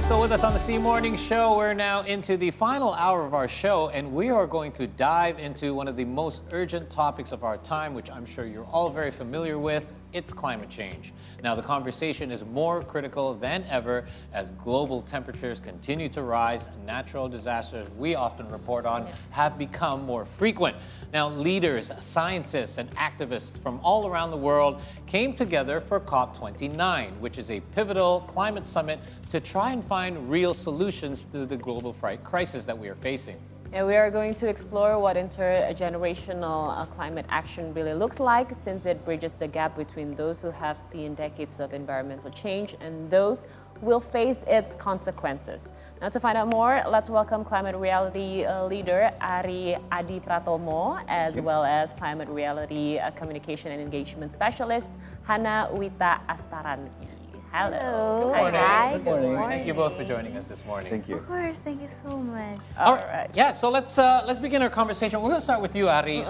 Still with us on the C Morning Show. We're now into the final hour of our show, and we are going to dive into one of the most urgent topics of our time, which I'm sure you're all very familiar with. It's climate change. Now, the conversation is more critical than ever as global temperatures continue to rise. Natural disasters we often report on have become more frequent. Now, leaders, scientists, and activists from all around the world came together for COP29, which is a pivotal climate summit to try and find real solutions to the global crisis that we are facing. And we are going to explore what intergenerational climate action really looks like, since it bridges the gap between those who have seen decades of environmental change and those who will face its consequences. Now, to find out more, let's welcome climate reality leader Adipratomo, as well as climate reality communication and engagement specialist Hanna Wita Astaranti. Hello. Good morning. Hi. Good morning. Thank you both for joining us this morning. Thank you. Of course, thank you so much. All right. Yeah, so let's begin our conversation. We're going to start with you, Ari.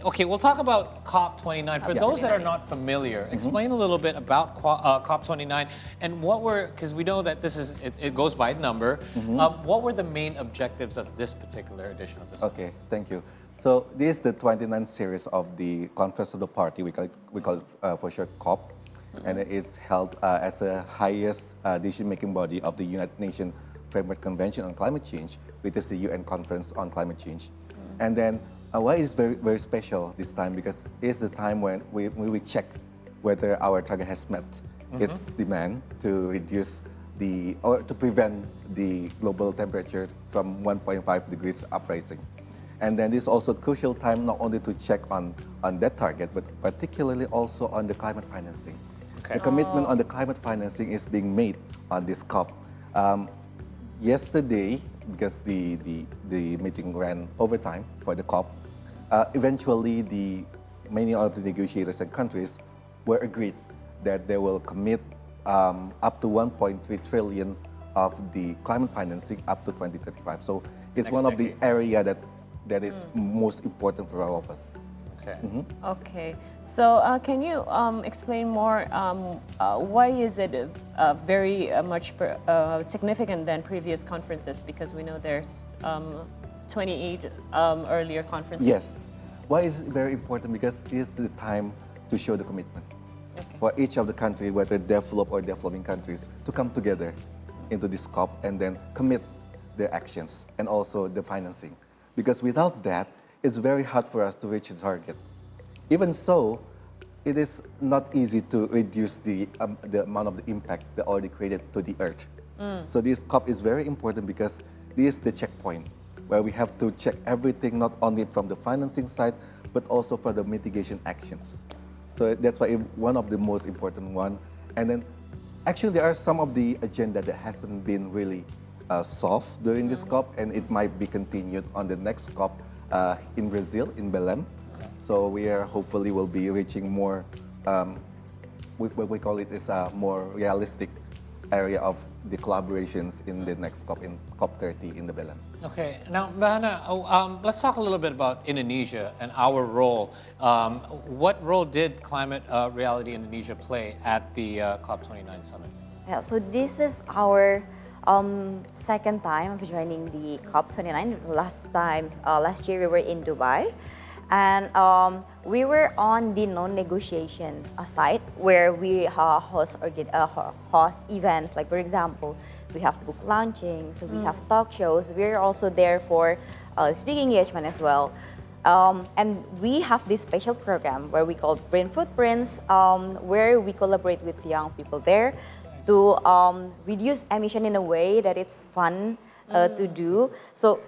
Okay, we'll talk about COP29. For those that are not familiar, explain a little bit about COP29 and what were, because we know that this is, it goes by number. What were the main objectives of this particular edition of this? Okay, thank you. So this is the 29th series of the Conference of the Party. We call it for short COP. And it's held as the highest decision-making body of the United Nations Framework Convention on Climate Change, which is the UN Conference on Climate Change. And then why is very, very special this time? Because it's the time when we check whether our target has met its demand to reduce or to prevent the global temperature from 1.5 degrees uprising. And then this is also a crucial time not only to check on that target, but particularly also on the climate financing. The commitment on the climate financing is being made on this COP. Yesterday, because the meeting ran overtime for the COP, eventually many of the negotiators and countries were agreed that they will commit up to 1.3 trillion of the climate financing up to 2035. So it's one of the areas that is most important for all of us. Okay, so can you explain more why is it very much significant than previous conferences? Because we know there's 28 earlier conferences. Yes. Why is it very important? Because it's the time to show the commitment for each of the countries, whether developed or developing countries, to come together into this COP and then commit their actions and also the financing. Because without that, it's very hard for us to reach the target. Even so, it is not easy to reduce the amount of the impact that already created to the Earth. So this COP is very important because this is the checkpoint where we have to check everything, not only from the financing side, but also for the mitigation actions. So that's why one of the most important one. And then actually there are some of the agenda that hasn't been really solved during this COP, and it might be continued on the next COP in Brazil, in Belém. So we are hopefully will be reaching more, what we call it is a more realistic area of the collaborations in the next COP, in COP30 in the Belém. Okay, now, Hanna, let's talk a little bit about Indonesia and our role. What role did Climate Reality Indonesia play at the COP29 summit? Yeah, so this is our second time of joining the COP29. Last year we were in Dubai, and we were on the non-negotiation side where we host events. Like, for example, we have book launchings, we have talk shows. We're also there for speaking engagement as well. And we have this special program where we call Green Footprints, where we collaborate with young people there to reduce emission in a way that it's fun to do. So,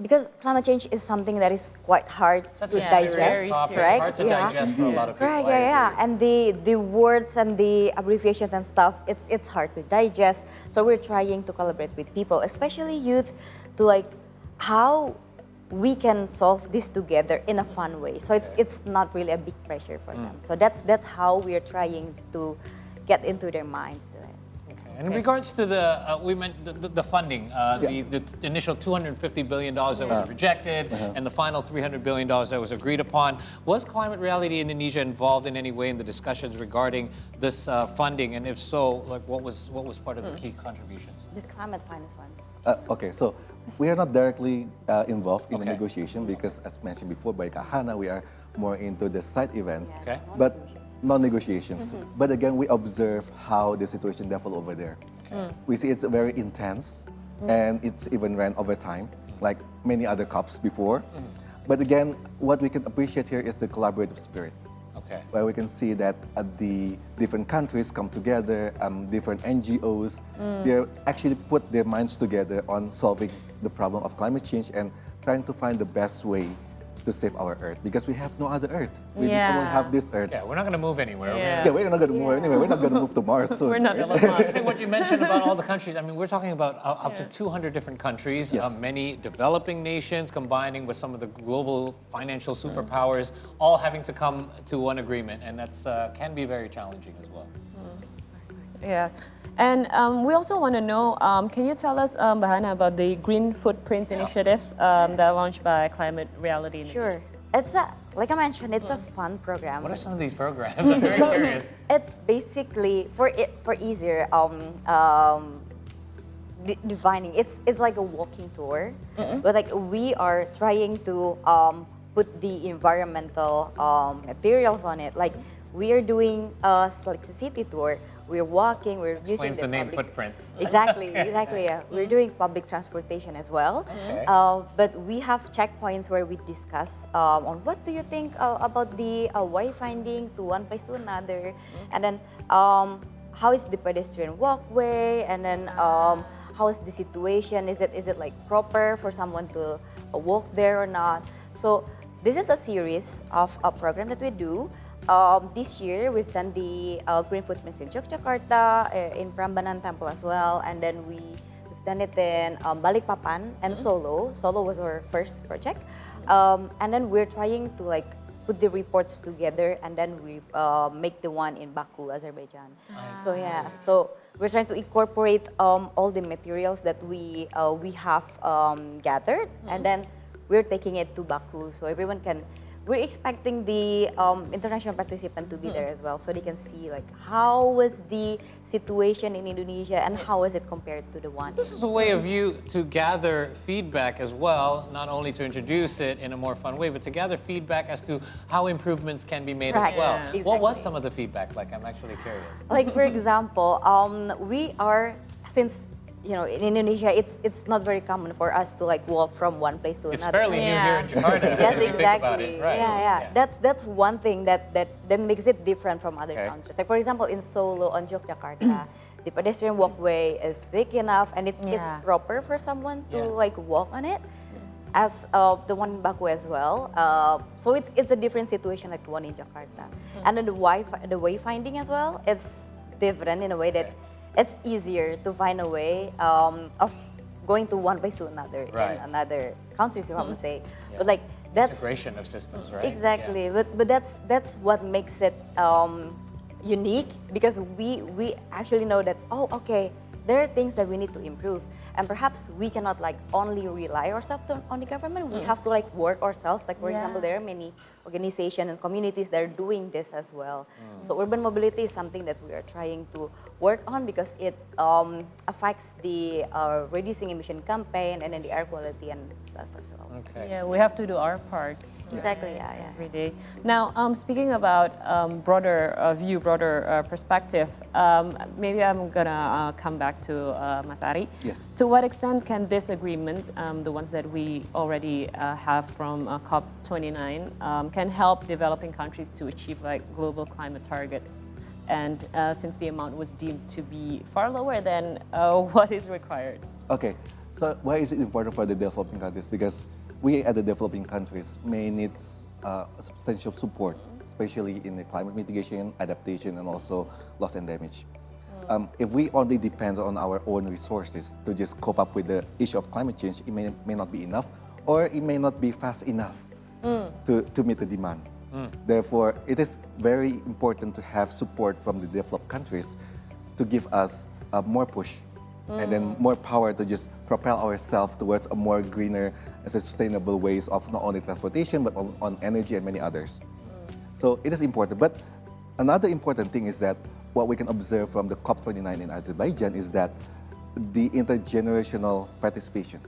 because climate change is something that is quite hard to digest, correct? Hard to digest for a lot of people. Correct, yeah. And the words and the abbreviations and stuff, it's hard to digest. So we're trying to collaborate with people, especially youth, to like how we can solve this together in a fun way. So it's not really a big pressure for them. So that's how we're trying to get into their minds to it. And in regards to the, we meant the funding, the initial $250 billion that was rejected and the final $300 billion that was agreed upon. Was Climate Reality Indonesia involved in any way in the discussions regarding this funding? And if so, like what was part of the key contributions? The climate finance one. Okay, so we are not directly involved in the negotiation because, as mentioned before by Hanna, we are more into the side events, but no negotiations. But again, we observe how the situation developed over there. We see it's very intense, and it's even ran over time, like many other COPs before. But again, what we can appreciate here is the collaborative spirit. Where we can see that the different countries come together, different NGOs, they actually put their minds together on solving the problem of climate change and trying to find the best way to save our Earth, because we have no other Earth. We just only have this Earth. Yeah, we're not going to move anywhere. We're not going to move anywhere. We're not going to move to Mars soon. We're not going to move. What you mentioned about all the countries, I mean, we're talking about up to 200 different countries, many developing nations combining with some of the global financial superpowers, all having to come to one agreement, and that's can be very challenging as well. Yeah. And we also want to know, can you tell us, Hanna, about the Green Footprints initiative that launched by Climate Reality? Sure. It's a, like I mentioned, it's a fun program. What are some of these programs? I'm very curious. It's basically, for easier defining, it's like a walking tour, but like we are trying to put the environmental materials on it. Like we are doing like a city tour. We're walking, we're using the name Footprints. Exactly, exactly. Yeah. We're doing public transportation as well. But we have checkpoints where we discuss on what do you think about the wayfinding to one place to another, and then how is the pedestrian walkway, and then how is the situation? Is it like proper for someone to walk there or not? So this is a series of a program that we do. This year, we've done the Green Footprints in Yogyakarta, in Prambanan Temple as well, and then we've done it in Balikpapan and Solo. Solo was our first project, and then we're trying to like put the reports together, and then we make the one in Baku, Azerbaijan. So yeah, so we're trying to incorporate all the materials that we have gathered, and then we're taking it to Baku, so everyone can. We're expecting the international participant to be there as well, so they can see like how was the situation in Indonesia and how is it compared to the one. So this is a way of you to gather feedback as well, not only to introduce it in a more fun way, but to gather feedback as to how improvements can be made as well. Exactly. What was some of the feedback like? I'm actually curious. Like for example, we are, since you know, in Indonesia, it's not very common for us to like walk from one place to It's another. fairly new here in Jakarta. Yes, if you think about exactly. it, right? Yeah. That's one thing that makes it different from other countries. Like for example, in Solo on Yogyakarta, the pedestrian walkway is big enough and it's proper for someone to like walk on it. As the one in Baku as well. So it's a different situation like the one in Jakarta. And then the wayfinding as well, it's different in a way that it's easier to find a way of going to one place to another in another countries, if I want to say. But like that's integration of systems, right? Exactly. But that's what makes it unique, because we actually know that there are things that we need to improve, and perhaps we cannot like only rely ourselves on the government. We have to like work ourselves. Like for example, there are many organizations and communities that are doing this as well. So urban mobility is something that we are trying to work on, because it affects the reducing emission campaign and then the air quality and stuff as well. Yeah, we have to do our part. Exactly. Every day. Now, speaking about broader view, broader perspective, maybe I'm gonna come back to Mas Ari. Yes. To what extent can this agreement, the ones that we already have from COP29, can help developing countries to achieve like global climate targets? And since the amount was deemed to be far lower than what is required. Okay, so why is it important for the developing countries? Because we at the developing countries may need substantial support, especially in the climate mitigation, adaptation, and also loss and damage. If we only depend on our own resources to just cope up with the issue of climate change, it may not be enough, or it may not be fast enough to meet the demand. Therefore, it is very important to have support from the developed countries to give us more push and then more power to just propel ourselves towards a more greener and sustainable ways of not only transportation but on energy and many others. So it is important. But another important thing is that what we can observe from the COP29 in Azerbaijan is that the intergenerational participation.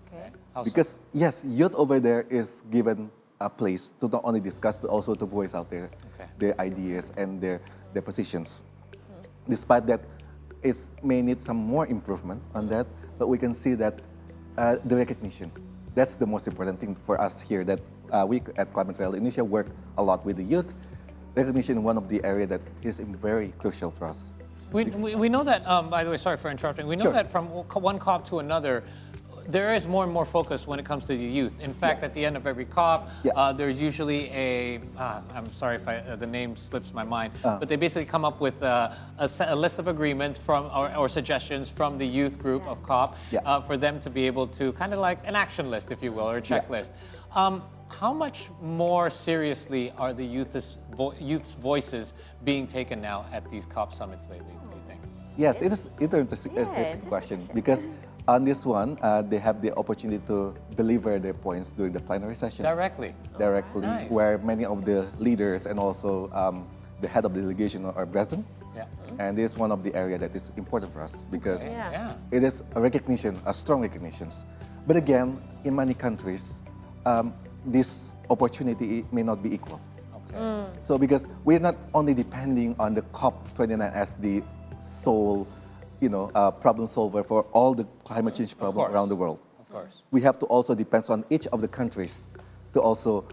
Okay. How so? Because yes, youth over there is given a place to not only discuss but also to voice out their ideas and their positions. Despite that, it may need some more improvement on that, but we can see that the recognition, that's the most important thing for us here, that we at Climate Rally Indonesia work a lot with the youth. Recognition is one of the areas that is very crucial for us. We know that, by the way, sorry for interrupting, we know Sure. that from one COP to another, there is more and more focus when it comes to the youth. In fact, at the end of every COP, there's usually I'm sorry if the name slips my mind, but they basically come up with a list of agreements from or suggestions from the youth group of COP for them to be able to, kind of like an action list, if you will, or a checklist. How much more seriously are the youth's voices being taken now at these COP summits lately, do you think? Yes, it is interesting question because on this one, they have the opportunity to deliver their points during the plenary sessions. Directly, Nice. Where many of the leaders and also the head of the delegation are present. And this is one of the areas that is important for us because it is a recognition, a strong recognition. But again, in many countries, this opportunity may not be equal. So because we're not only depending on the COP29 as the sole problem solver for all the climate change problems around the world. Of course. We have to also depend on each of the countries to also,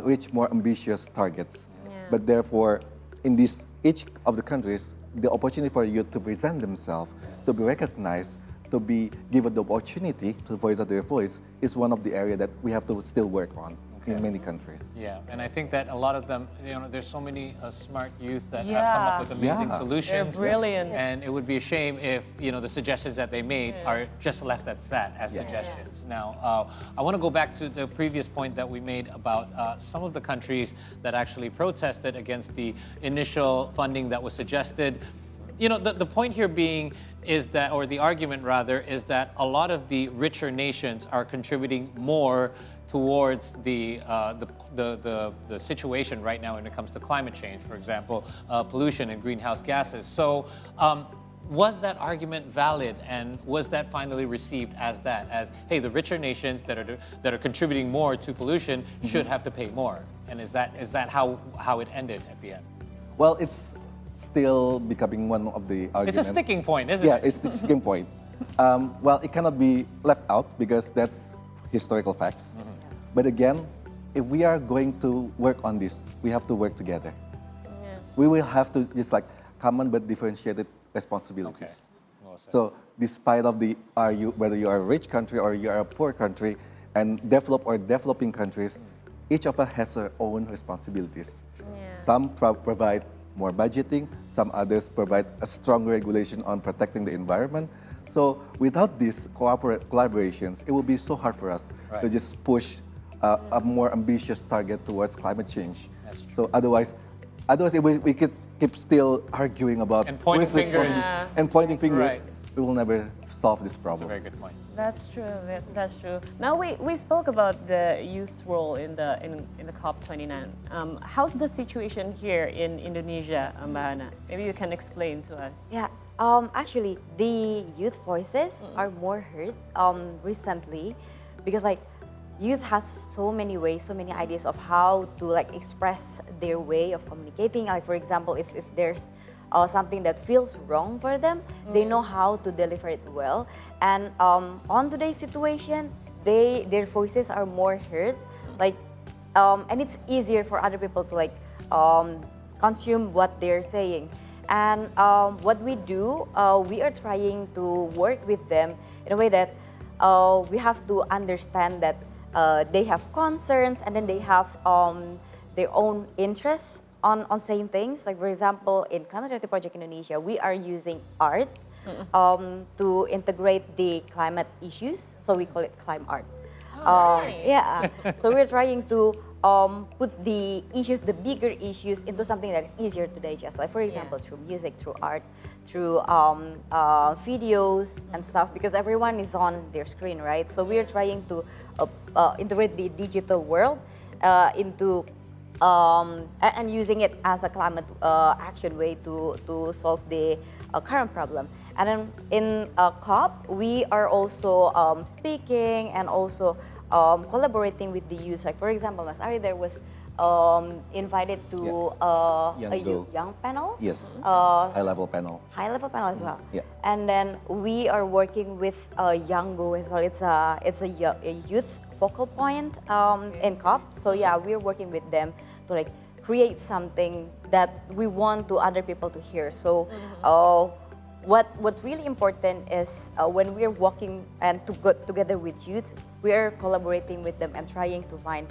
reach more ambitious targets. But therefore, in each of the countries, the opportunity for youth to present themselves, to be recognized, to be given the opportunity to voice out their voice is one of the areas that we have to still work on in many countries. Yeah, and I think that a lot of them, there's so many smart youth that have come up with amazing solutions. They're brilliant. And it would be a shame if, the suggestions that they made are just left at that as suggestions. Now, I want to go back to the previous point that we made about some of the countries that actually protested against the initial funding that was suggested. The point here being is that, or the argument rather, is that a lot of the richer nations are contributing more towards the situation right now when it comes to climate change, for example, pollution and greenhouse gases. So was that argument valid, and was that finally received as hey, the richer nations that are contributing more to pollution should have to pay more? And is that how it ended at the end? Well, it's still becoming one of the arguments. It's a sticking point, isn't it? Yeah, it's the sticking point. Well, it cannot be left out because that's historical facts. But again, if we are going to work on this, we have to work together. We will have to just common but differentiated responsibilities. Well said. So despite of whether you are a rich country or you are a poor country, and developed or developing countries, each of us has our own responsibilities. Some provide more budgeting, some others provide a strong regulation on protecting the environment. So without these collaborations, it will be so hard for us to just push a more ambitious target towards climate change. So otherwise if we could keep still arguing about and pointing fingers, we will never solve this problem. That's a very good point. That's true. That's true. Now we spoke about the youth's role in the COP29. How's the situation here in Indonesia, Mbak Hanna? Maybe you can explain to us. Yeah, actually, the youth voices are more heard recently because youth has so many ways, so many ideas of how to express their way of communicating. For example, if there's something that feels wrong for them, they know how to deliver it well. And on today's situation, their voices are more heard. And it's easier for other people to consume what they're saying. And what we do, we are trying to work with them in a way that we have to understand that they have concerns and then they have their own interests on saying things. For example, in Climate Reality Project Indonesia, we are using art to integrate the climate issues. So we call it Climate Art. Nice. Yeah, so we're trying to put the issues, the bigger issues, into something that is easier to digest. Like for example, through music, through art, through videos and stuff, because everyone is on their screen, right? So we are trying to integrate the digital world into and using it as a climate action way to solve the current problem. And then in COP, we are also speaking and also collaborating with the youth. Like for example, Mas Ari there was invited to Young young panel. Yes, high-level panel. High-level panel as well. Yeah. And then we are working with Young Go as well. It's a youth focal point in COP. So yeah, we're working with them to like create something that we want to other people to hear. So what really important is when we're walking and to go together with youth, we are collaborating with them and trying to find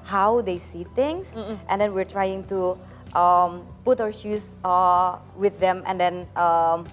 how they see things, and then we're trying to put our shoes with them, and then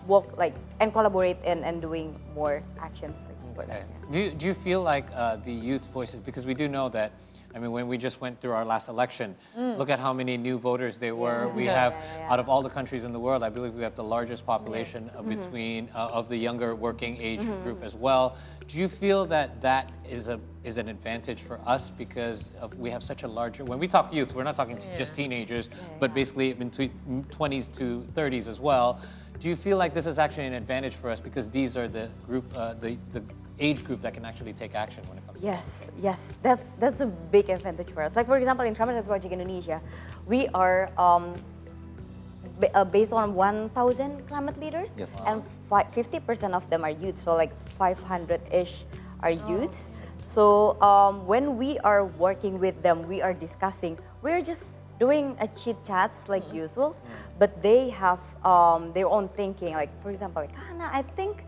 walk like and collaborate and doing more actions. Like, Okay. Do you feel like the youth voices, because we do know that, I mean, when we just went through our last election, look at how many new voters there were. We have, out of all the countries in the world, I believe we have the largest population between of the younger working age group as well. Do you feel that that is an advantage for us because we have such a larger, when we talk youth, we're not talking just teenagers, but basically between 20s to 30s as well. Do you feel like this is actually an advantage for us because these are the group, the age group that can actually take action when it comes to Yes, that's a big advantage for us. Like for example, in Climate Project Indonesia, we are based on 1,000 climate leaders, and 50% of them are youth. So like 500-ish are youths. So when we are working with them, we are discussing. We're just doing a chit chats like usual, but they have their own thinking. Like for example, like Hanna, I think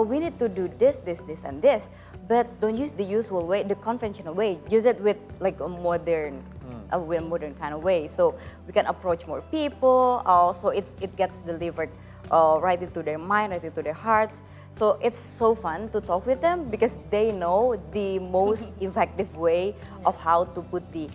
we need to do this, and this, but don't use the usual way, the conventional way. Use it with like a modern kind of way, so we can approach more people. So it gets delivered right into their mind, right into their hearts. So it's so fun to talk with them because they know the most effective way of how to put the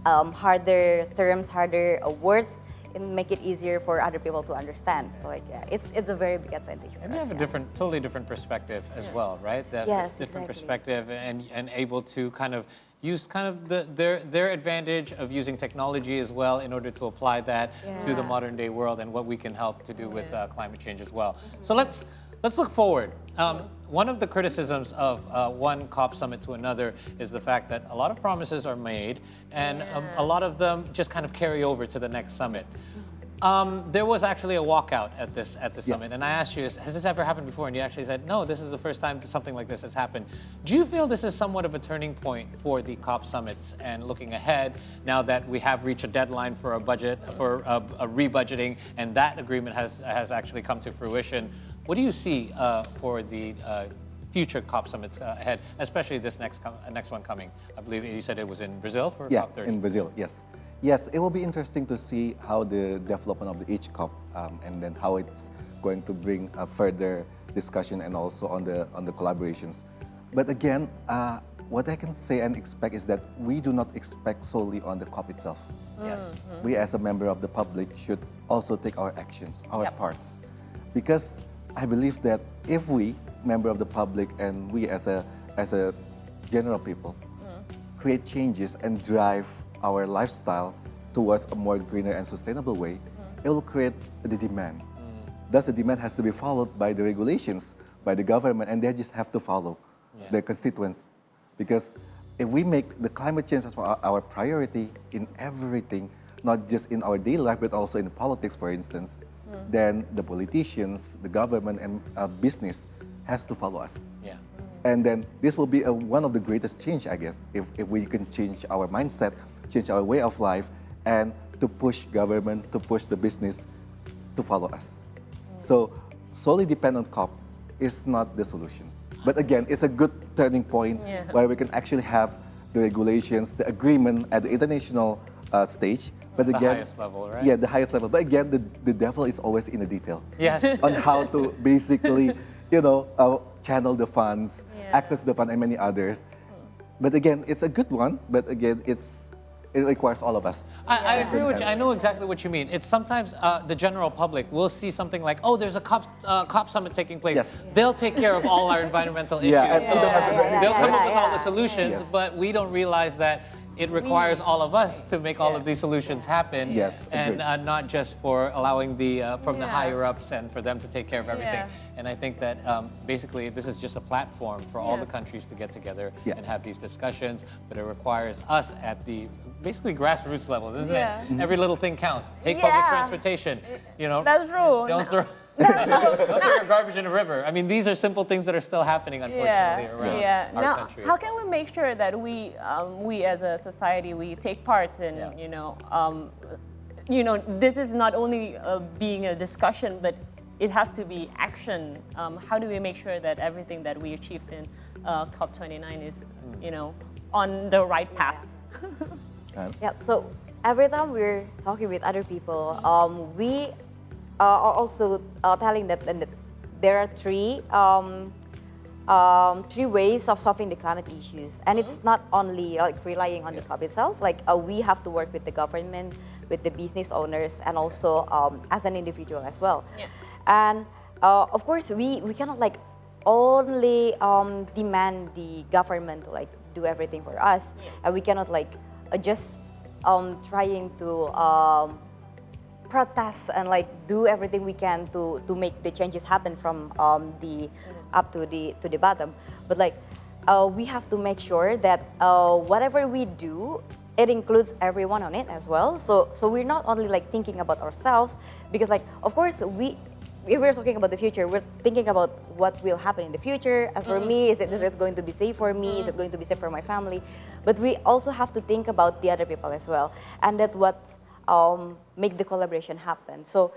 harder terms, harder words, and make it easier for other people to understand. So like, yeah, it's a very big advantage for us. And you have a totally different perspective as well, right? Yes, different exactly. perspective and able to kind of use kind of their advantage of using technology as well in order to apply that to the modern day world and what we can help to do with climate change as well. So let's look forward. One of the criticisms of one COP summit to another is the fact that a lot of promises are made and a lot of them just kind of carry over to the next summit. There was actually a walkout at the summit, and I asked you, has this ever happened before? And you actually said, no, this is the first time something like this has happened. Do you feel this is somewhat of a turning point for the COP summits and looking ahead now that we have reached a deadline for a budget, for a rebudgeting, and that agreement has actually come to fruition? What do you see for the future COP summits ahead, especially this next one coming? I believe you said it was in Brazil for COP30. In Brazil, yes. Yes, it will be interesting to see how the development of each COP and then how it's going to bring a further discussion and also on the collaborations. But again, what I can say and expect is that we do not expect solely on the COP itself. Yes. We as a member of the public should also take our actions, our parts. Because I believe that if we, member of the public, and we as a general people, create changes and drive our lifestyle towards a more greener and sustainable way, it will create the demand. Thus, the demand has to be followed by the regulations, by the government, and they just have to follow their constituents. Because if we make the climate change as our priority in everything, not just in our daily life, but also in politics, for instance, then the politicians, the government, and business has to follow us. Yeah. And then this will be one of the greatest change, I guess, if we can change our mindset, change our way of life, and to push government, to push the business to follow us. So solely depend on COP is not the solutions. But again, it's a good turning point where we can actually have the regulations, the agreement at the international stage. But the again, highest level, right? Yeah, the highest level. But again, the devil is always in the detail. Yes. On how to basically, channel the funds, access the fund, and many others. But again, it's a good one. But again, it's it requires all of us. I agree with you. Hands. I know exactly what you mean. It's sometimes the general public will see something like, oh, there's a COP summit taking place. Yes. They'll take care of all our environmental issues. Yeah, and So we don't have to do anything. they'll come up Yeah, with all the yeah. solutions, Yes. but we don't realize that it requires all of us to make all of these solutions happen. Yes, And agreed. not just for allowing the from the Yeah. higher ups and for them to take care of everything. Yeah. And I think that basically this is just a platform for all Yeah. the countries to get together Yeah. and have these discussions, but it requires us at the basically grassroots level, isn't Yeah. it? Every little thing counts. Take public Yeah. transportation, you know. That's true. Don't throw, don't throw your garbage in a river. I mean, these are simple things that are still happening, unfortunately, around our now, country. how can we make sure that we as a society, we take part in, this is not only being a discussion, but it has to be action. How do we make sure that everything that we achieved in COP29 is, on the right path? Yeah, so every time we're talking with other people, we are also telling them that there are three ways of solving the climate issues, and it's not only like relying on the COP itself. Like we have to work with the government, with the business owners, and also as an individual as well. Yeah. And of course, we cannot like only demand the government to like do everything for us, and we cannot like just trying to protest and like do everything we can to make the changes happen from the up to the bottom. But like we have to make sure that whatever we do, it includes everyone on it as well. So we're not only like thinking about ourselves, because like of course if we're talking about the future, we're thinking about what will happen in the future. As for me, is it going to be safe for me? Is it going to be safe for my family? But we also have to think about the other people as well, and that's what make the collaboration happen. So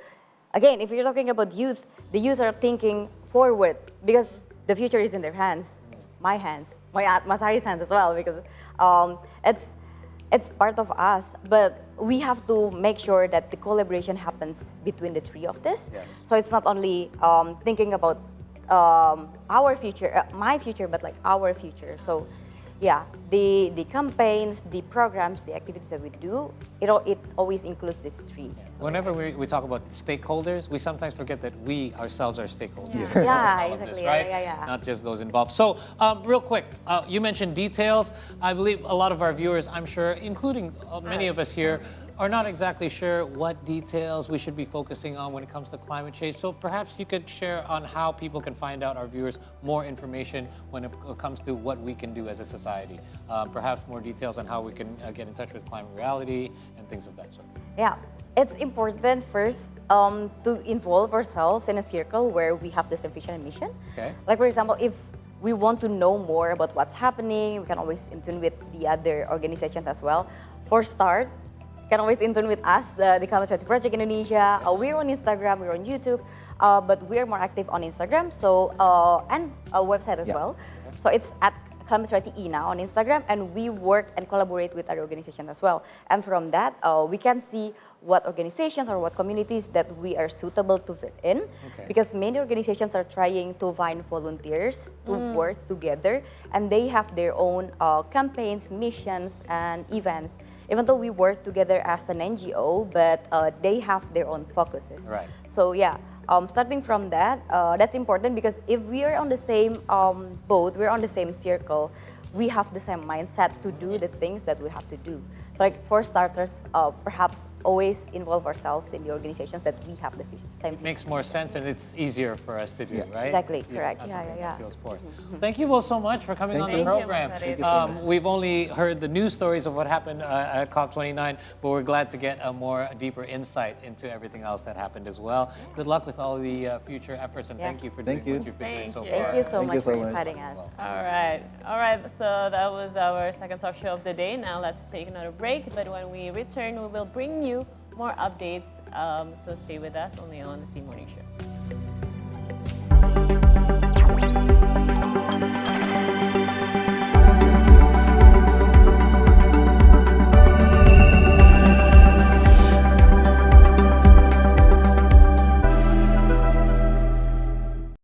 again, if you're talking about youth, the youth are thinking forward because the future is in their hands, my hands, my Aunt Masari's hands as well, because it's part of us, but we have to make sure that the collaboration happens between the three of this. Yes. So it's not only thinking about our future, my future, but like our future. So yeah, the campaigns, the programs, the activities that we do, it always includes these three. So, Whenever we talk about stakeholders, we sometimes forget that we ourselves are stakeholders. yeah, in all of exactly. this, Yeah, right? yeah. Not just those involved. So, real quick, you mentioned details. I believe a lot of our viewers, I'm sure, including many of us here, are not exactly sure what details we should be focusing on when it comes to climate change. So perhaps you could share on how people can find out, our viewers, more information when it comes to what we can do as a society. Perhaps more details on how we can get in touch with climate reality and things of that sort. Yeah, it's important first to involve ourselves in a circle where we have the same vision and mission. Okay. Like for example, if we want to know more about what's happening, we can always in tune with the other organizations as well. For start, you can always in tune with us, the Climate Change Project Indonesia. We're on Instagram, we're on YouTube, but we're more active on Instagram, so and a website as well. So it's at Climate Change Ina on Instagram, and we work and collaborate with other organizations as well. And from that, we can see what organizations or what communities that we are suitable to fit in. Okay. Because many organizations are trying to find volunteers to work together, and they have their own campaigns, missions, and events. Even though we work together as an NGO, but they have their own focuses. Right. So yeah, starting from that, that's important because if we are on the same boat, we're on the same circle, we have the same mindset to do the things that we have to do. So like for starters, perhaps always involve ourselves in the organizations that we have the same It makes more sense and it's easier for us to do, right? Exactly, Yeah, correct. that's Yeah, something yeah, that yeah. feels forced. Thank you all so much for coming on the Thank you. program. Thank you, Masari. We've only heard the news stories of what happened at COP29, but we're glad to get a more deeper insight into everything else that happened as well. Good luck with all the future efforts, and thank you for doing Thank you. what you've been doing Thank so you. far. Thank you so Thank much you so for much. inviting us. All right. So that was our second talk show of the day. Now let's take another break. But when we return, we will bring you more updates. So stay with us only on the C Morning Show.